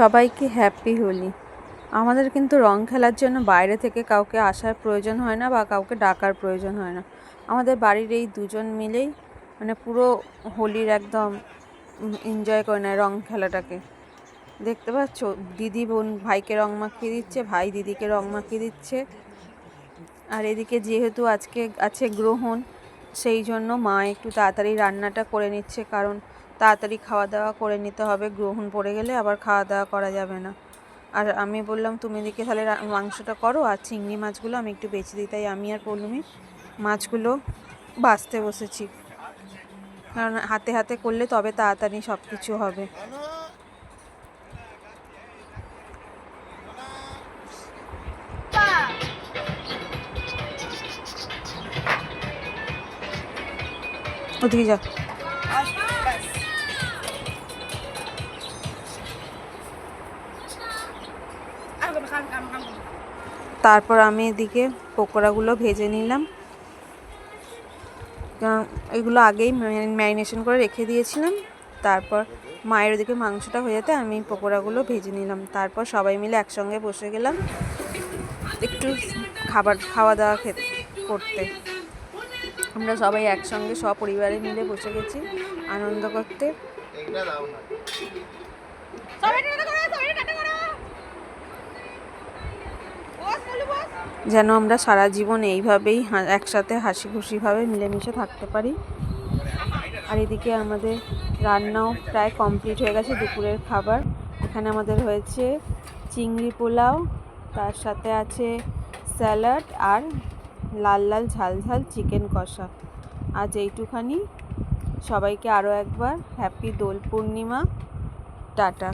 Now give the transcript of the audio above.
সবাইকে হ্যাপি হোলি। আমাদের কিন্তু রং খেলার জন্য বাইরে থেকে কাউকে আসার প্রয়োজন হয় না বা কাউকে ডাকার প্রয়োজন হয় না। আমাদের বাড়ির এই দুজন মিলেই মানে পুরো হোলির একদম এনজয় করে নেয় রং খেলাটাকে। দেখতে পাচ্ছ, দিদি বোন ভাইকে রং মাখিয়ে দিচ্ছে, ভাই দিদিকে রং মাখিয়ে দিচ্ছে। আর এদিকে যেহেতু আজকে আছে গ্রহণ, সেই জন্য মা একটু তাড়াতাড়ি রান্নাটা করে নিচ্ছে, কারণ তাড়াতাড়ি খাওয়া দাওয়া করে নিতে হবে, গ্রহণ পড়ে গেলে আবার খাওয়া দাওয়া করা যাবে না। আর আমি বললাম তুমি এদিকে তাহলে মাংসটা করো, আর চিংড়ি মাছগুলো আমি একটু বেছে দিই। তাই আমি আর পৌলমি মাছগুলো বাছতে বসেছি, কারণ হাতে হাতে করলে তবে তাড়াতাড়ি সব কিছু হবে। ওদিকে যা। তারপর আমি এদিকে পকোড়াগুলো ভেজে নিলাম। এগুলো আগেই ম্যারিনেশন করে রেখে দিয়েছিলাম। তারপর মায়ের ওদিকে মাংসটা হয়ে যেতে আমি পকোড়াগুলো ভেজে নিলাম। তারপর সবাই মিলে একসঙ্গে বসে গেলাম একটু খাওয়া দাওয়া করতে। আমরা সবাই একসঙ্গে সপরিবারে মিলে বসে গেছি আনন্দ করতে। যেন আমরা সারা জীবন এইভাবেই একসাথে হাসি খুশিভাবে মিলেমিশে থাকতে পারি। আর এদিকে আমাদের রান্নাও প্রায় কমপ্লিট হয়ে গেছে। দুপুরের খাবার এখানে আমাদের হয়েছে চিংড়ি পোলাও, তার সাথে আছে স্যালাড আর লাল লাল ঝাল ঝাল চিকেন কষা। আজ এইটুখানি। সবাইকে আরও একবার হ্যাপি দোল পূর্ণিমা। টাটা।